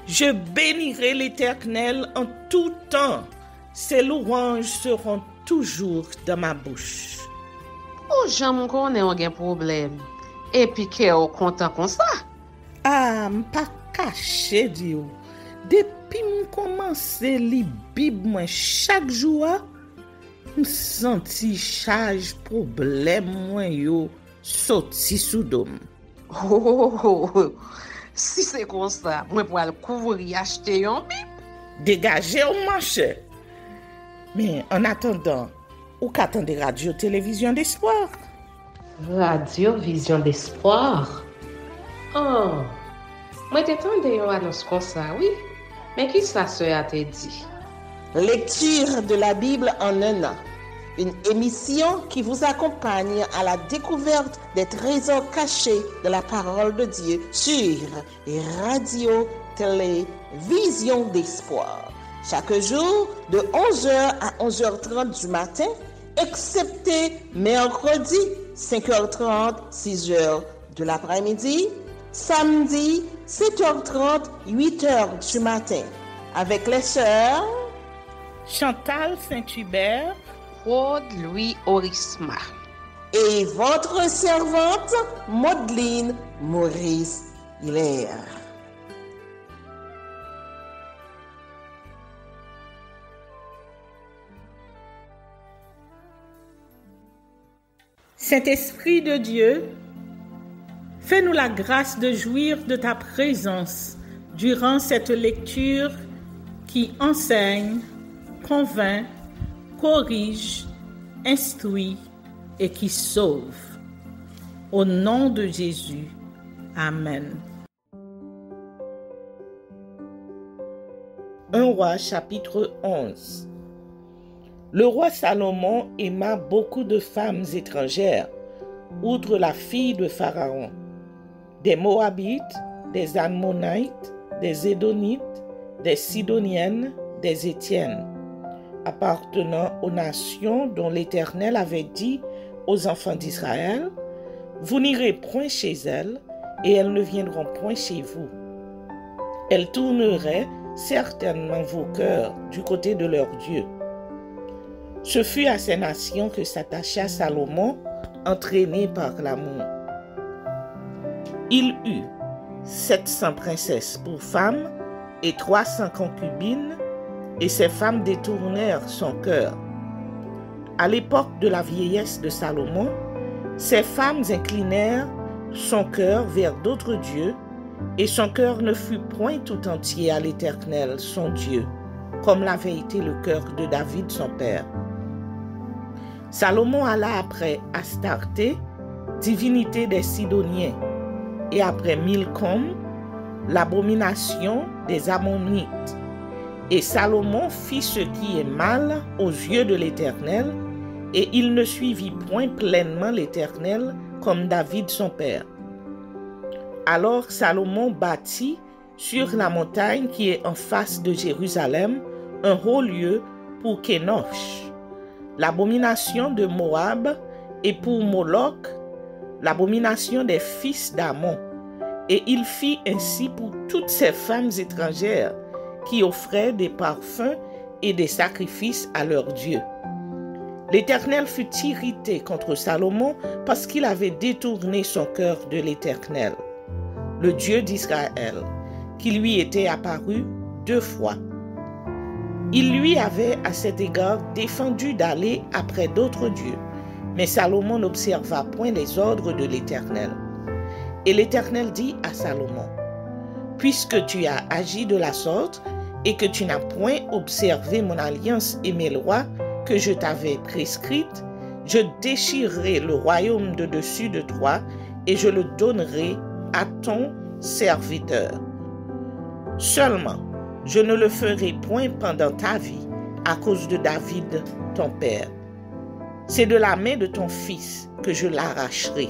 Je bénirai l'Éternel en tout temps. Ses louanges seront toujours dans ma bouche. Oh, j'aime qu'on ait un problème. Et puis qu'elle est content comme ça. Ah, m'pas caché, Dieu. Depuis que commence à lire Bible chaque jour, je senti charge problème moi yo sorti sous dôme. Oh, si c'est comme ça, moi pour aller couvrir acheter un Bible. Dégagez au marché. Mais en attendant, ou qu'attendez radio télévision d'espoir? Radio Vision d'Espoir. Oh, moi t'attendais une annonce comme ça, oui. Mais qui ça a te dit? Lecture de la Bible en un an. Une émission qui vous accompagne à la découverte des trésors cachés de la parole de Dieu sur Radio Télévision d'Espoir. Chaque jour de 11h à 11h30 du matin, excepté mercredi 5h30, 6h de l'après-midi, samedi 7h30, 8h du matin, avec les sœurs Chantal Saint-Hubert, Claude Louis Orisma et votre servante Maudeline Maurice Hilaire. Saint-Esprit de Dieu, fais-nous la grâce de jouir de ta présence durant cette lecture qui enseigne, convainc, corrige, instruit et qui sauve. Au nom de Jésus. Amen. 1 Roi chapitre 11. Le roi Salomon aima beaucoup de femmes étrangères, outre la fille de Pharaon, des Moabites, des Ammonites, des Édonites, des Sidoniennes, des Étiennes, appartenant aux nations dont l'Éternel avait dit aux enfants d'Israël, « Vous n'irez point chez elles, et elles ne viendront point chez vous. Elles tourneraient certainement vos cœurs du côté de leur Dieu. » Ce fut à ces nations que s'attacha Salomon, entraîné par l'amour. Il eut 700 princesses pour femmes et 300 concubines, et ces femmes détournèrent son cœur. À l'époque de la vieillesse de Salomon, ces femmes inclinèrent son cœur vers d'autres dieux, et son cœur ne fut point tout entier à l'Éternel, son Dieu, comme l'avait été le cœur de David, son père. Salomon alla après Astarté, divinité des Sidoniens, et après Milcom, l'abomination des Ammonites. Et Salomon fit ce qui est mal aux yeux de l'Éternel, et il ne suivit point pleinement l'Éternel comme David son père. Alors Salomon bâtit sur la montagne qui est en face de Jérusalem un haut lieu pour Kénosh, l'abomination de Moab, et pour Moloch, l'abomination des fils d'Ammon. Et il fit ainsi pour toutes ces femmes étrangères qui offraient des parfums et des sacrifices à leurs dieux. L'Éternel fut irrité contre Salomon parce qu'il avait détourné son cœur de l'Éternel, le Dieu d'Israël, qui lui était apparu 2 fois. Il lui avait à cet égard défendu d'aller après d'autres dieux, mais Salomon n'observa point les ordres de l'Éternel. Et l'Éternel dit à Salomon, « Puisque tu as agi de la sorte, et que tu n'as point observé mon alliance et mes lois que je t'avais prescrites, je déchirerai le royaume de dessus de toi, et je le donnerai à ton serviteur. Seulement, je ne le ferai point pendant ta vie, à cause de David, ton père. C'est de la main de ton fils que je l'arracherai.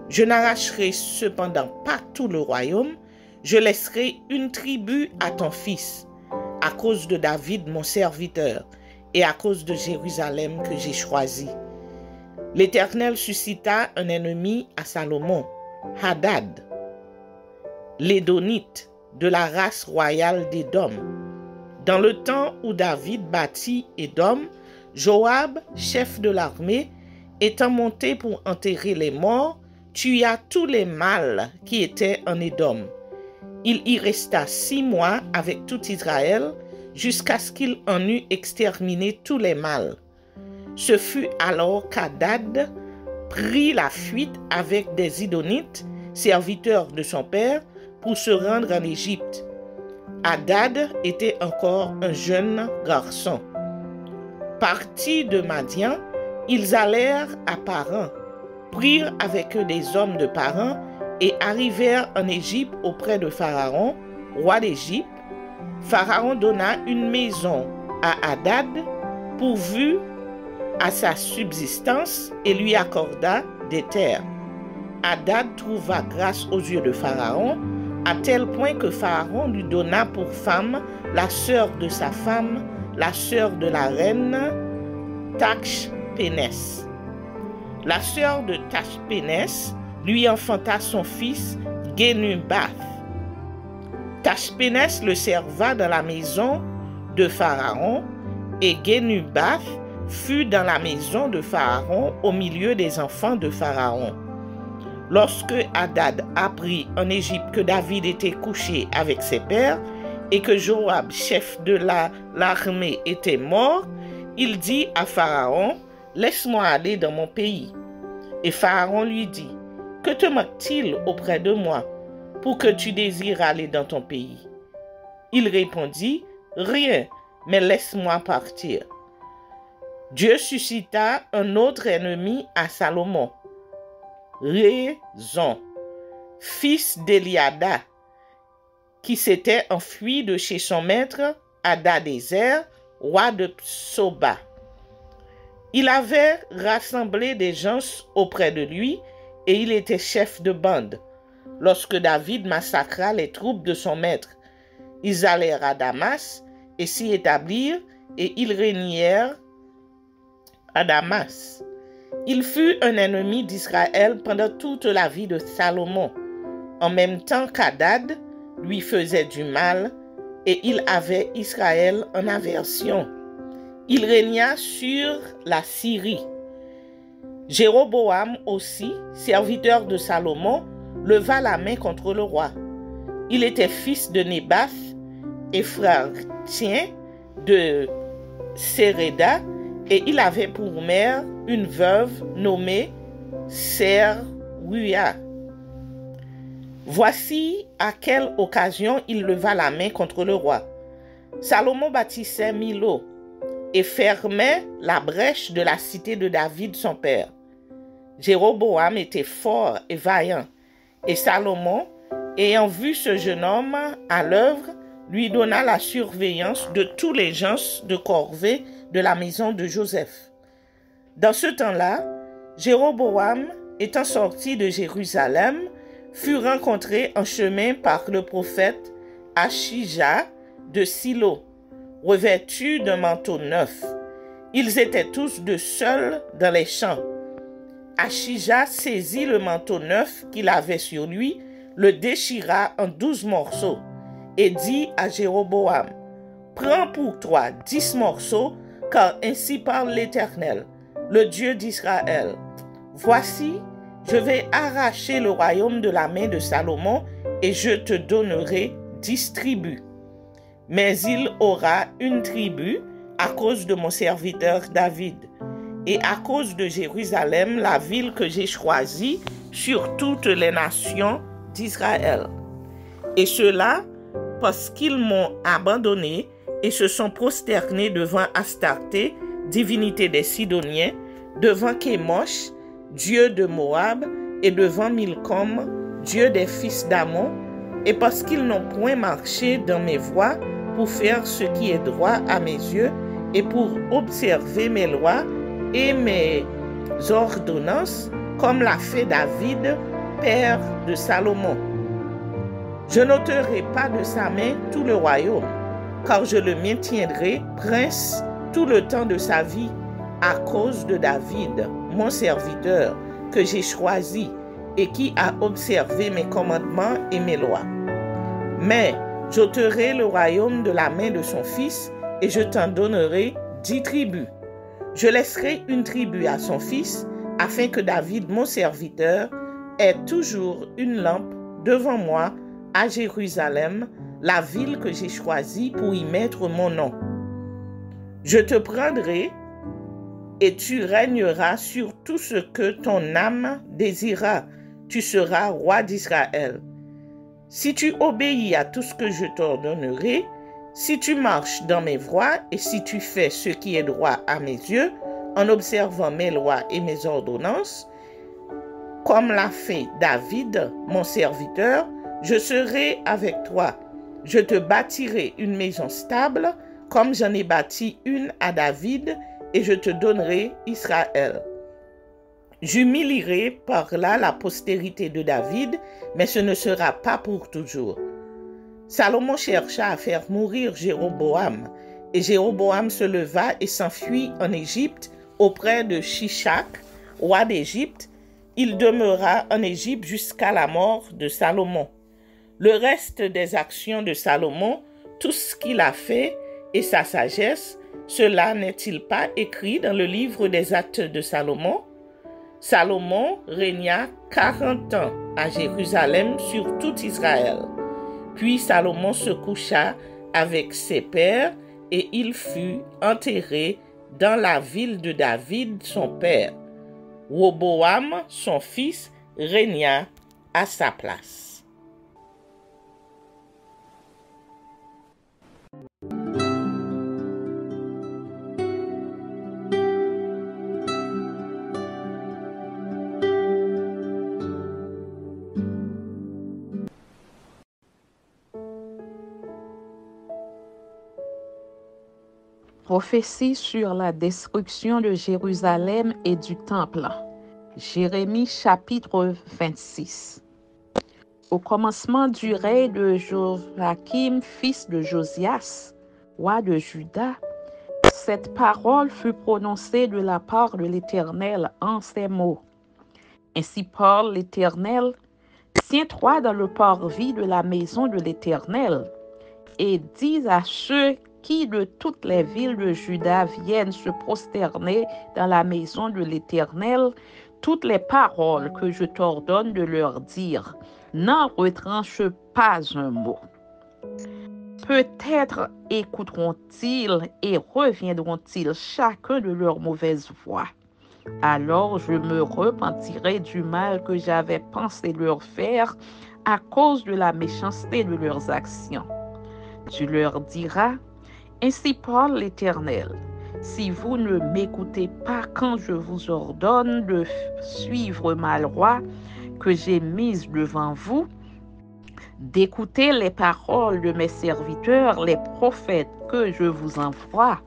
Je n'arracherai cependant pas tout le royaume, je laisserai une tribu à ton fils, à cause de David mon serviteur, et à cause de Jérusalem que j'ai choisi. » L'Éternel suscita un ennemi à Salomon, Hadad, l'Édonite, de la race royale d'Édom. Dans le temps où David bâtit Édom, Joab, chef de l'armée, étant monté pour enterrer les morts, tua tous les mâles qui étaient en Édom. Il y resta 6 mois avec tout Israël, jusqu'à ce qu'il en eût exterminé tous les mâles. Ce fut alors qu'Hadad prit la fuite avec des Zidonites, serviteurs de son père, pour se rendre en Égypte. Hadad était encore un jeune garçon. Partis de Madian, ils allèrent à Paran, prirent avec eux des hommes de Paran et arrivèrent en Égypte auprès de Pharaon, roi d'Égypte. Pharaon donna une maison à Hadad, pourvu à sa subsistance, et lui accorda des terres. Hadad trouva grâce aux yeux de Pharaon, à tel point que Pharaon lui donna pour femme la sœur de sa femme, la sœur de la reine Tachpénès. La sœur de Tachpénès lui enfanta son fils Genubath. Tachpénès le serva dans la maison de Pharaon, et Genubath fut dans la maison de Pharaon au milieu des enfants de Pharaon. Lorsque Hadad apprit en Égypte que David était couché avec ses pères et que Joab, chef de l'armée, était mort, il dit à Pharaon, « Laisse-moi aller dans mon pays. » Et Pharaon lui dit, « Que te manque-t-il auprès de moi pour que tu désires aller dans ton pays? » Il répondit, « Rien, mais laisse-moi partir. » Dieu suscita un autre ennemi à Salomon, Rezon, fils d'Eliada, qui s'était enfui de chez son maître Hadadézer, roi de Soba. Il avait rassemblé des gens auprès de lui et il était chef de bande. Lorsque David massacra les troupes de son maître, ils allèrent à Damas et s'y établirent et ils régnèrent à Damas. Il fut un ennemi d'Israël pendant toute la vie de Salomon, en même temps qu'Hadad lui faisait du mal et il avait Israël en aversion. Il régna sur la Syrie. Jéroboam aussi, serviteur de Salomon, leva la main contre le roi. Il était fils de Nébath et frère de Séréda, et il avait pour mère une veuve nommée Seruia. Voici à quelle occasion il leva la main contre le roi. Salomon bâtissait Milo et fermait la brèche de la cité de David son père. Jéroboam était fort et vaillant, et Salomon, ayant vu ce jeune homme à l'œuvre, lui donna la surveillance de tous les gens de corvée de la maison de Joseph. Dans ce temps-là, Jéroboam, étant sorti de Jérusalem, fut rencontré en chemin par le prophète Achija de Silo, revêtu d'un manteau neuf. Ils étaient tous deux seuls dans les champs. Achija saisit le manteau neuf qu'il avait sur lui, le déchira en 12 morceaux et dit à Jéroboam, « Prends pour toi 10 morceaux, car ainsi parle l'Éternel, le Dieu d'Israël. Voici, je vais arracher le royaume de la main de Salomon et je te donnerai 10 tribus. Mais il aura une tribu à cause de mon serviteur David et à cause de Jérusalem, la ville que j'ai choisie sur toutes les nations d'Israël. Et cela parce qu'ils m'ont abandonné et se sont prosternés devant Astarté, divinité des Sidoniens, devant Kémosh, dieu de Moab, et devant Milcom, dieu des fils d'Ammon, et parce qu'ils n'ont point marché dans mes voies pour faire ce qui est droit à mes yeux et pour observer mes lois et mes ordonnances, comme l'a fait David, père de Salomon. Je n'ôterai pas de sa main tout le royaume, car je le maintiendrai prince tout le temps de sa vie, à cause de David, mon serviteur, que j'ai choisi et qui a observé mes commandements et mes lois. Mais J'ôterai le royaume de la main de son fils, et je t'en donnerai 10 tribus. Je laisserai une tribu à son fils, afin que David, mon serviteur, ait toujours une lampe devant moi à Jérusalem, la ville que j'ai choisie pour y mettre mon nom. Je te prendrai et tu régneras sur tout ce que ton âme désirera. Tu seras roi d'Israël. Si tu obéis à tout ce que je t'ordonnerai, si tu marches dans mes voies et si tu fais ce qui est droit à mes yeux, en observant mes lois et mes ordonnances, comme l'a fait David, mon serviteur, je serai avec toi. Je te bâtirai une maison stable, comme j'en ai bâti une à David, et je te donnerai Israël. J'humilierai par là la postérité de David, mais ce ne sera pas pour toujours. Salomon chercha à faire mourir Jéroboam, et Jéroboam se leva et s'enfuit en Égypte auprès de Shishak, roi d'Égypte. Il demeura en Égypte jusqu'à la mort de Salomon. Le reste des actions de Salomon, tout ce qu'il a fait et sa sagesse, cela n'est-il pas écrit dans le livre des actes de Salomon? Salomon régna 40 ans à Jérusalem sur tout Israël. Puis Salomon se coucha avec ses pères et il fut enterré dans la ville de David, son père. Roboam, son fils, régna à sa place. Prophétie sur la destruction de Jérusalem et du temple. Jérémie chapitre 26. Au commencement du règne de Joachim, fils de Josias, roi de Juda, cette parole fut prononcée de la part de l'Éternel en ces mots. Ainsi parle l'Éternel, tiens-toi dans le parvis de la maison de l'Éternel, et dis à ceux qui de toutes les villes de Juda viennent se prosterner dans la maison de l'Éternel, toutes les paroles que je t'ordonne de leur dire, n'en retranche pas un mot. Peut-être écouteront-ils et reviendront-ils chacun de leur mauvaise voie. Alors je me repentirai du mal que j'avais pensé leur faire à cause de la méchanceté de leurs actions. Tu leur diras, ainsi parle l'Éternel, si vous ne m'écoutez pas quand je vous ordonne de suivre ma loi que j'ai mise devant vous, d'écouter les paroles de mes serviteurs, les prophètes que je vous envoie,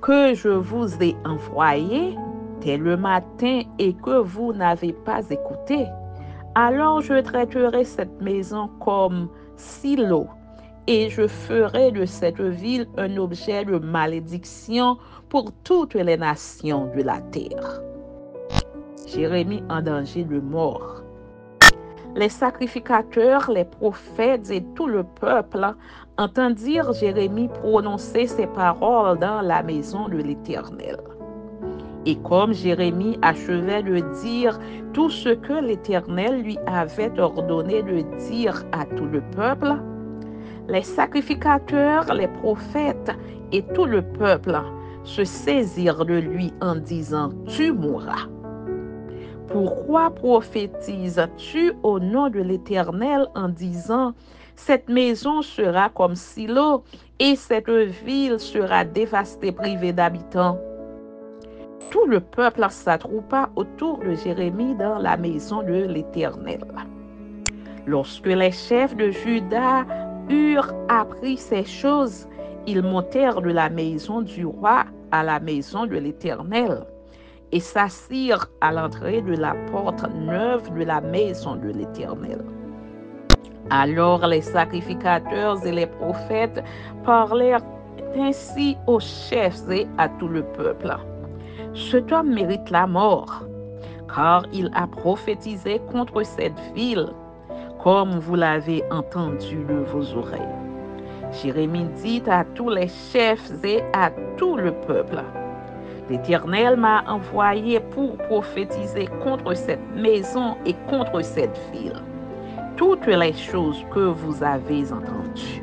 que je vous ai envoyés dès le matin et que vous n'avez pas écouté, alors je traiterai cette maison comme Silo, et je ferai de cette ville un objet de malédiction pour toutes les nations de la terre. Jérémie en danger de mort. Les sacrificateurs, les prophètes et tout le peuple entendirent Jérémie prononcer ces paroles dans la maison de l'Éternel. Et comme Jérémie achevait de dire tout ce que l'Éternel lui avait ordonné de dire à tout le peuple, les sacrificateurs, les prophètes et tout le peuple se saisirent de lui en disant, « Tu mourras. Pourquoi prophétises-tu au nom de l'Éternel en disant, « Cette maison sera comme Silo et cette ville sera dévastée, privée d'habitants » ?» Tout le peuple s'attroupa autour de Jérémie dans la maison de l'Éternel. Lorsque les chefs de Juda eurent appris ces choses, ils montèrent de la maison du roi à la maison de l'Éternel et s'assirent à l'entrée de la porte neuve de la maison de l'Éternel. Alors les sacrificateurs et les prophètes parlèrent ainsi aux chefs et à tout le peuple. Cet homme mérite la mort, car il a prophétisé contre cette ville, comme vous l'avez entendu de vos oreilles. Jérémie dit à tous les chefs et à tout le peuple, l'Éternel m'a envoyé pour prophétiser contre cette maison et contre cette ville toutes les choses que vous avez entendues.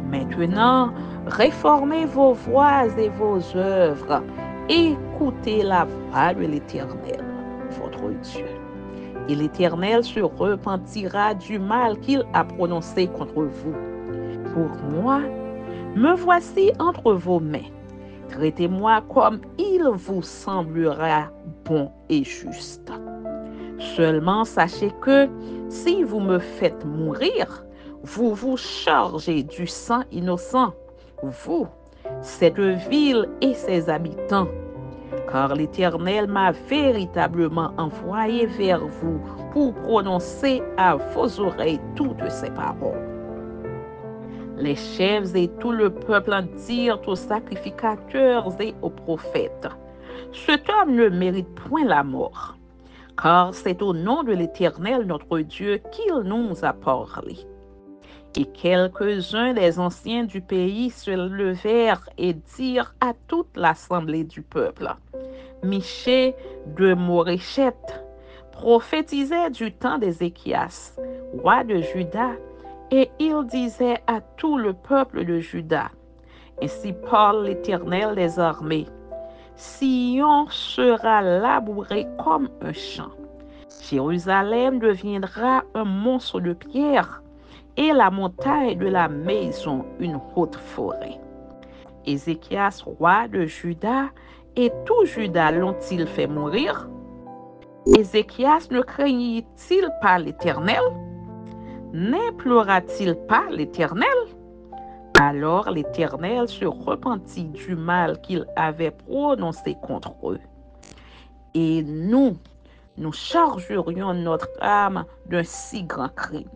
Maintenant, réformez vos voies et vos œuvres. Écoutez la voix de l'Éternel, votre Dieu. Et l'Éternel se repentira du mal qu'il a prononcé contre vous. Pour moi, me voici entre vos mains. Traitez-moi comme il vous semblera bon et juste. Seulement sachez que si vous me faites mourir, vous vous chargez du sang innocent, vous, cette ville et ses habitants, car l'Éternel m'a véritablement envoyé vers vous pour prononcer à vos oreilles toutes ces paroles. Les chefs et tout le peuple dirent aux sacrificateurs et aux prophètes, cet homme ne mérite point la mort, car c'est au nom de l'Éternel notre Dieu qu'il nous a parlé. Et quelques-uns des anciens du pays se levèrent et dirent à toute l'assemblée du peuple, Michée de Moréchette prophétisait du temps d'Ézéchias, roi de Juda, et il disait à tout le peuple de Juda, ainsi parle l'Éternel des armées, Sion sera labouré comme un champ. Jérusalem deviendra un monstre de pierre et la montagne de la maison une haute forêt. Ézéchias, roi de Juda, et tout Juda l'ont-ils fait mourir? Ézéchias ne craignit-il pas l'Éternel? N'implora-t-il pas l'Éternel? Alors l'Éternel se repentit du mal qu'il avait prononcé contre eux. Et nous chargerions notre âme d'un si grand crime.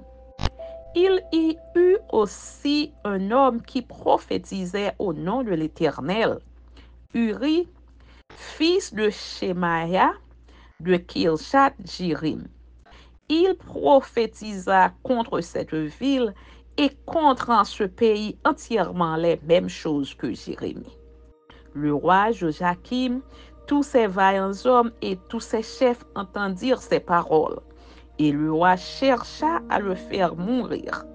Il y eut aussi un homme qui prophétisait au nom de l'Éternel, Uri, fils de Shemaïa, de Kirjath-Jéarim. Il prophétisa contre cette ville et contre ce pays entièrement les mêmes choses que Jérémie. Le roi Joachim, tous ses vaillants hommes et tous ses chefs entendirent ces paroles, et le roi chercha à le faire mourir.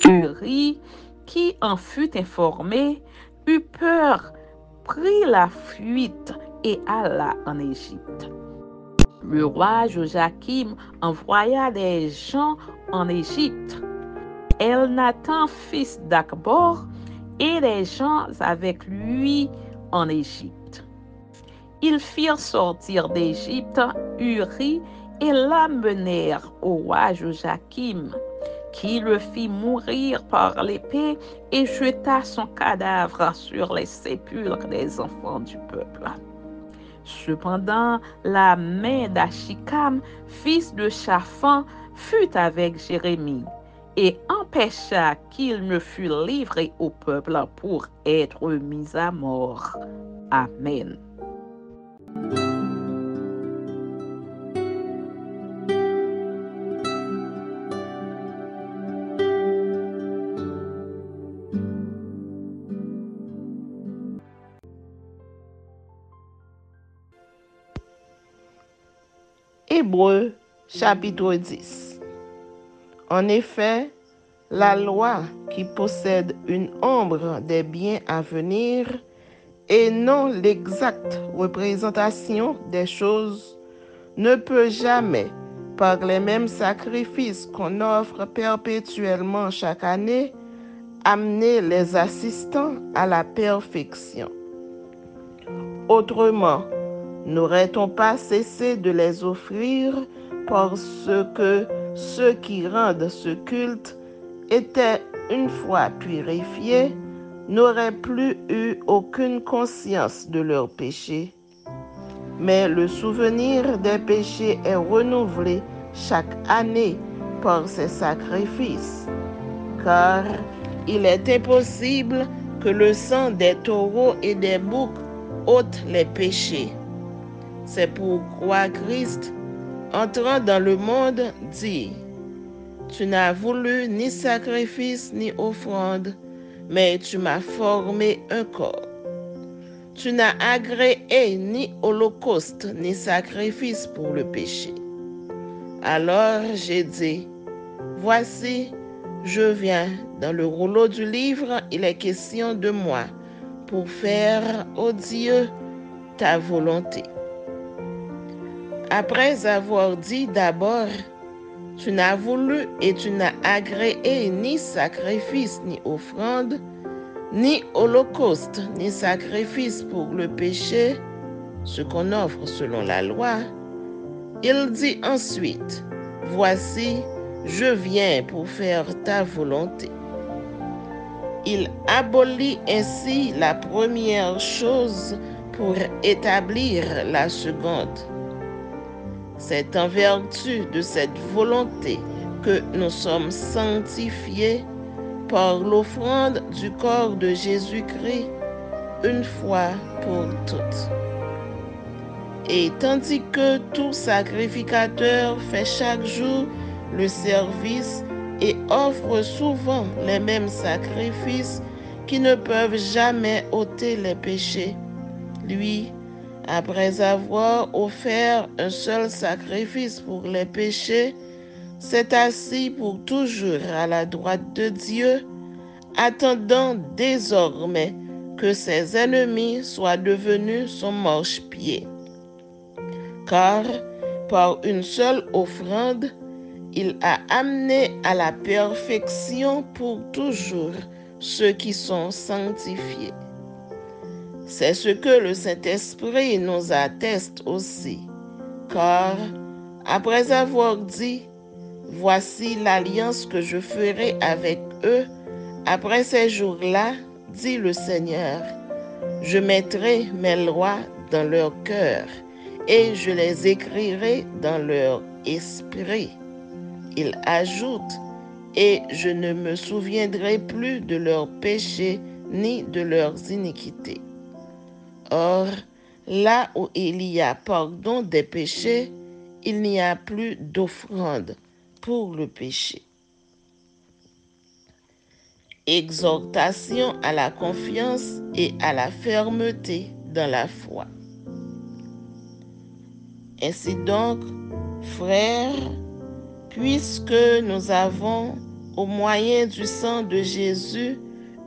Uri, qui en fut informé, eut peur, prit la fuite et alla en Égypte. Le roi Joachim envoya des gens en Égypte, Elnathan, fils d'Akbor, et des gens avec lui en Égypte. Ils firent sortir d'Égypte Uri et l'amenèrent au roi Joachim, qui le fit mourir par l'épée et jeta son cadavre sur les sépulcres des enfants du peuple. Cependant, la main d'Achikam, fils de Shaphan, fut avec Jérémie et empêcha qu'il ne fût livré au peuple pour être mis à mort. Amen. Hébreux chapitre 10. En effet, la loi qui possède une ombre des biens à venir et non l'exacte représentation des choses ne peut jamais, par les mêmes sacrifices qu'on offre perpétuellement chaque année, amener les assistants à la perfection. Autrement, n'aurait-on pas cessé de les offrir parce que ceux qui rendent ce culte étaient une fois purifiés, n'auraient plus eu aucune conscience de leurs péchés? Mais le souvenir des péchés est renouvelé chaque année par ces sacrifices, car il est impossible que le sang des taureaux et des boucs ôte les péchés. C'est pourquoi Christ, entrant dans le monde, dit, « Tu n'as voulu ni sacrifice ni offrande, mais tu m'as formé un corps. Tu n'as agréé ni holocauste ni sacrifice pour le péché. Alors j'ai dit, voici, je viens. Dans le rouleau du livre, il est question de moi, pour faire, ô Dieu, ta volonté. Après avoir dit d'abord, tu n'as voulu et tu n'as agréé ni sacrifice ni offrande, ni holocauste, ni sacrifice pour le péché, ce qu'on offre selon la loi. Il dit ensuite, voici, je viens pour faire ta volonté. Il abolit ainsi la première chose pour établir la seconde. C'est en vertu de cette volonté que nous sommes sanctifiés par l'offrande du corps de Jésus-Christ une fois pour toutes. Et tandis que tout sacrificateur fait chaque jour le service et offre souvent les mêmes sacrifices qui ne peuvent jamais ôter les péchés, lui, après avoir offert un seul sacrifice pour les péchés, s'est assis pour toujours à la droite de Dieu, attendant désormais que ses ennemis soient devenus son marchepied. Car par une seule offrande, il a amené à la perfection pour toujours ceux qui sont sanctifiés. C'est ce que le Saint-Esprit nous atteste aussi, car après avoir dit, voici l'alliance que je ferai avec eux après ces jours-là, dit le Seigneur, je mettrai mes lois dans leur cœur et je les écrirai dans leur esprit. Il ajoute, et je ne me souviendrai plus de leurs péchés ni de leurs iniquités. Or, là où il y a pardon des péchés, il n'y a plus d'offrande pour le péché. Exhortation à la confiance et à la fermeté dans la foi. Ainsi donc, frères, puisque nous avons, au moyen du sang de Jésus,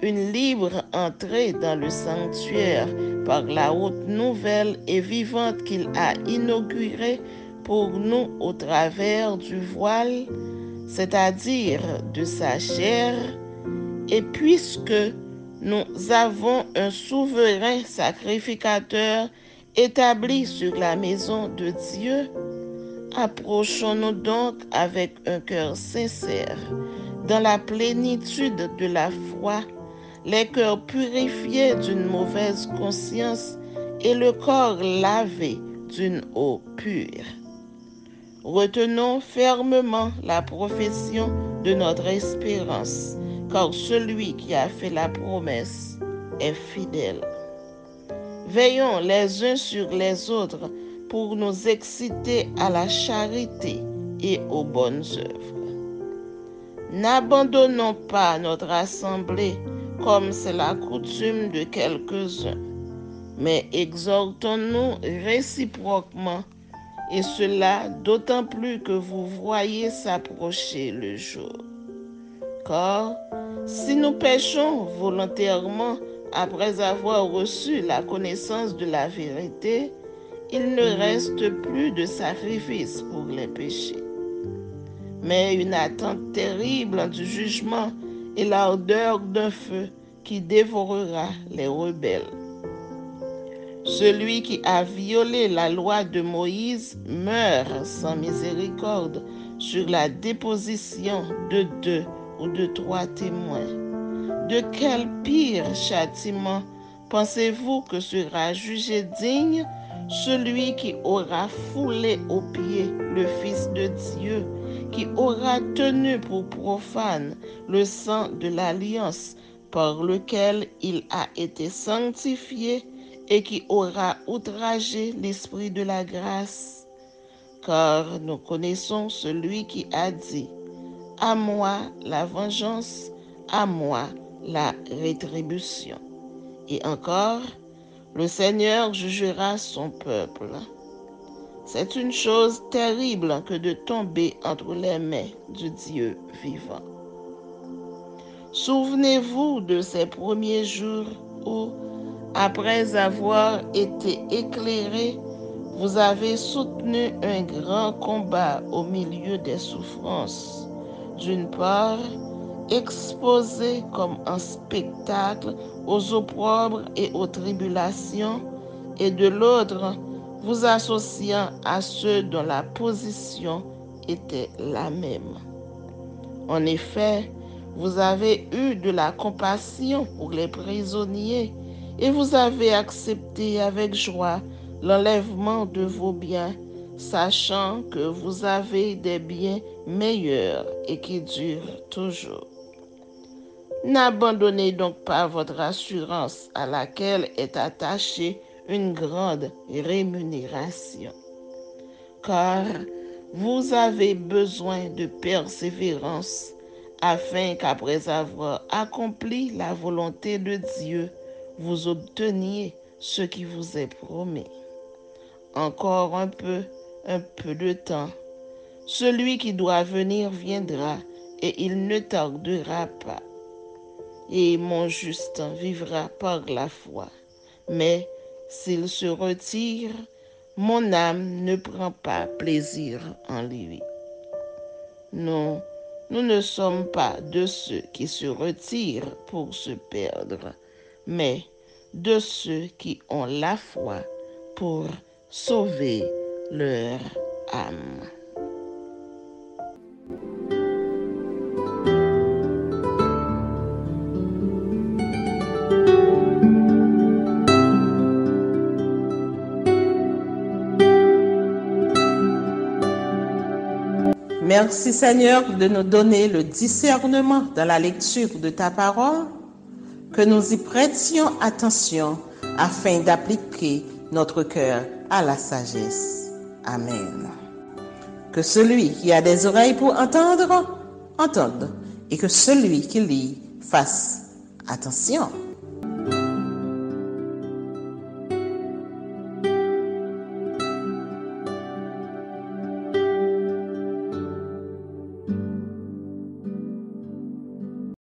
une libre entrée dans le sanctuaire par la haute nouvelle et vivante qu'il a inaugurée pour nous au travers du voile, c'est-à-dire de sa chair, et puisque nous avons un souverain sacrificateur établi sur la maison de Dieu, approchons-nous donc avec un cœur sincère, dans la plénitude de la foi, les cœurs purifiés d'une mauvaise conscience et le corps lavé d'une eau pure. Retenons fermement la profession de notre espérance, car celui qui a fait la promesse est fidèle. Veillons les uns sur les autres pour nous exciter à la charité et aux bonnes œuvres. N'abandonnons pas notre assemblée comme c'est la coutume de quelques-uns, mais exhortons-nous réciproquement, et cela d'autant plus que vous voyez s'approcher le jour. Car si nous péchons volontairement après avoir reçu la connaissance de la vérité, il ne reste plus de sacrifice pour les péchés, mais une attente terrible du jugement et l'ardeur d'un feu qui dévorera les rebelles. Celui qui a violé la loi de Moïse meurt sans miséricorde sur la déposition de 2 ou de 3 témoins. De quel pire châtiment pensez-vous que sera jugé digne celui qui aura foulé aux pieds le Fils de Dieu, qui aura tenu pour profane le sang de l'alliance par lequel il a été sanctifié et qui aura outragé l'Esprit de la grâce? Car nous connaissons celui qui a dit, à moi la vengeance, à moi la rétribution. Et encore, le Seigneur jugera son peuple. C'est une chose terrible que de tomber entre les mains du Dieu vivant. Souvenez-vous de ces premiers jours où, après avoir été éclairé, vous avez soutenu un grand combat au milieu des souffrances. D'une part, exposé comme un spectacle aux opprobres et aux tribulations, et de l'autre, vous associant à ceux dont la position était la même. En effet, vous avez eu de la compassion pour les prisonniers et vous avez accepté avec joie l'enlèvement de vos biens, sachant que vous avez des biens meilleurs et qui durent toujours. N'abandonnez donc pas votre assurance à laquelle est attachée une grande rémunération, car vous avez besoin de persévérance afin qu'après avoir accompli la volonté de Dieu, vous obteniez ce qui vous est promis. Encore un peu de temps. Celui qui doit venir viendra et il ne tardera pas. Et mon juste vivra par la foi. Mais s'il se retire, mon âme ne prend pas plaisir en lui. Non, nous ne sommes pas de ceux qui se retirent pour se perdre, mais de ceux qui ont la foi pour sauver leur âme. Merci Seigneur de nous donner le discernement dans la lecture de ta parole, que nous y prêtions attention afin d'appliquer notre cœur à la sagesse. Amen. Que celui qui a des oreilles pour entendre, entende, et que celui qui lit fasse attention.